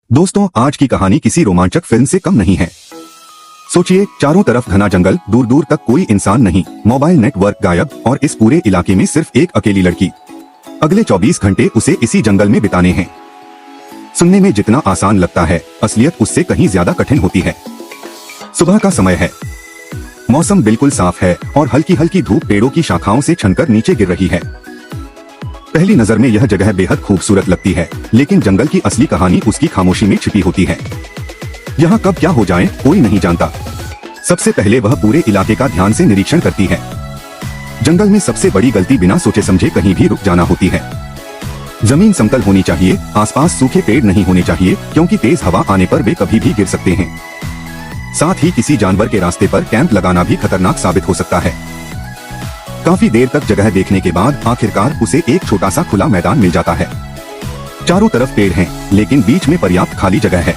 दोस्तों, आज की कहानी किसी रोमांचक फिल्म से कम नहीं है। सोचिए, चारों तरफ घना जंगल, दूर दूर तक कोई इंसान नहीं, मोबाइल नेटवर्क गायब और इस पूरे इलाके में सिर्फ एक अकेली लड़की। अगले 24 घंटे उसे इसी जंगल में बिताने हैं। सुनने में जितना आसान लगता है, असलियत उससे कहीं ज्यादा कठिन होती है। सुबह का समय है, मौसम बिल्कुल साफ है और हल्की हल्की धूप पेड़ों की शाखाओं से छनकर नीचे गिर रही है। पहली नजर में यह जगह बेहद खूबसूरत लगती है, लेकिन जंगल की असली कहानी उसकी खामोशी में छिपी होती है। यहाँ कब क्या हो जाए कोई नहीं जानता। सबसे पहले वह पूरे इलाके का ध्यान से निरीक्षण करती है। जंगल में सबसे बड़ी गलती बिना सोचे समझे कहीं भी रुक जाना होती है। जमीन समतल होनी चाहिए, आसपास सूखे पेड़ नहीं होने चाहिए, क्योंकि तेज हवा आने पर वे कभी भी गिर सकते हैं। साथ ही किसी जानवर के रास्ते पर कैंप लगाना भी खतरनाक साबित हो सकता है। काफी देर तक जगह देखने के बाद आखिरकार उसे एक छोटा सा खुला मैदान मिल जाता है। चारों तरफ पेड़ हैं, लेकिन बीच में पर्याप्त खाली जगह है।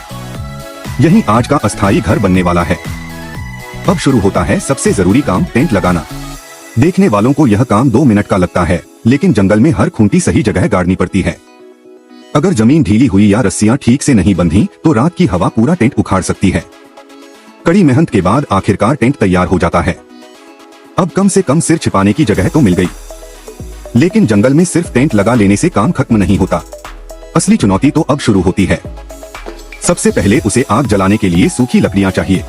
यही आज का अस्थायी घर बनने वाला है। अब शुरू होता है सबसे जरूरी काम, टेंट लगाना। देखने वालों को यह काम 2 मिनट का लगता है, लेकिन जंगल में हर खूंटी सही जगह गाड़नी पड़ती है। अगर जमीन ढीली हुई या रस्सियां ठीक से नहीं बंधी तो रात की हवा पूरा टेंट उखाड़ सकती है। कड़ी मेहनत के बाद आखिरकार टेंट तैयार हो जाता है। अब कम से कम सिर छिपाने की जगह तो मिल गई, लेकिन जंगल में सिर्फ टेंट लगा लेने से काम खत्म नहीं होता। असली चुनौती तो अब शुरू होती है। सबसे पहले उसे आग जलाने के लिए सूखी लकड़ियां चाहिए।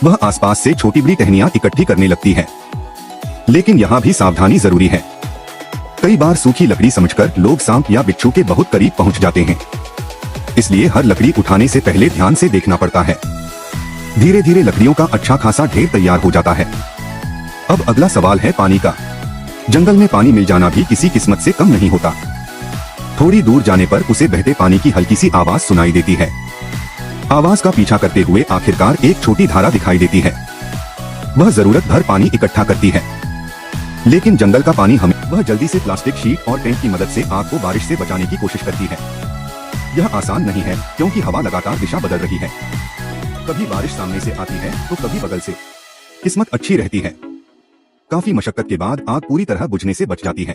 वह आसपास से छोटी बड़ी टहनियां इकट्ठी करने लगती है, लेकिन यहाँ भी सावधानी जरूरी है। कई बार सूखी लकड़ी समझकर लोग सांप या बिच्छू के बहुत करीब पहुंच जाते हैं, इसलिए हर लकड़ी उठाने से पहले ध्यान से देखना पड़ता है। धीरे धीरे लकड़ियों का अच्छा खासा ढेर तैयार हो जाता है। अब अगला सवाल है पानी का। जंगल में पानी मिल जाना भी किसी किस्मत से कम नहीं होता। थोड़ी दूर जाने पर उसे बहते पानी की हल्की सी आवाज सुनाई देती है। आवाज का पीछा करते हुए आखिरकार एक छोटी धारा दिखाई देती है। वह जरूरत भर पानी इकट्ठा करती है, लेकिन जंगल का पानी वह जल्दी से प्लास्टिक शीट और टेंट की मदद से आग को बारिश से बचाने की कोशिश करती है। यह आसान नहीं है, क्योंकि हवा लगातार दिशा बदल रही है। कभी बारिश सामने से आती है तो कभी बगल से। किस्मत अच्छी रहती है। काफी मशक्कत के बाद आग पूरी तरह बुझने से बच जाती है।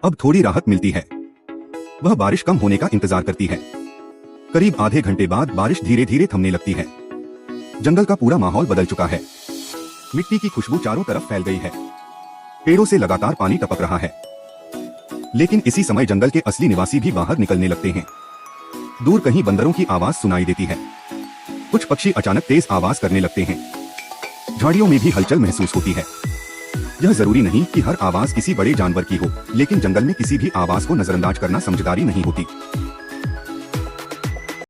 अब थोड़ी राहत मिलती है। वह बारिश कम होने का इंतजार करती है। करीब आधे घंटे बाद बारिश धीरे धीरे थमने लगती है। जंगल का पूरा माहौल बदल चुका है। मिट्टी की खुशबू चारों तरफ फैल गई है। पेड़ों से लगातार पानी टपक रहा है, लेकिन इसी समय जंगल के असली निवासी भी बाहर निकलने लगते हैं। दूर कहीं बंदरों की आवाज सुनाई देती है। कुछ पक्षी अचानक तेज आवाज करने लगते हैं। झाड़ियों में भी हलचल महसूस होती है। यह जरूरी नहीं कि हर आवाज किसी बड़े जानवर की हो, लेकिन जंगल में किसी भी आवाज को नजरअंदाज करना समझदारी नहीं होती।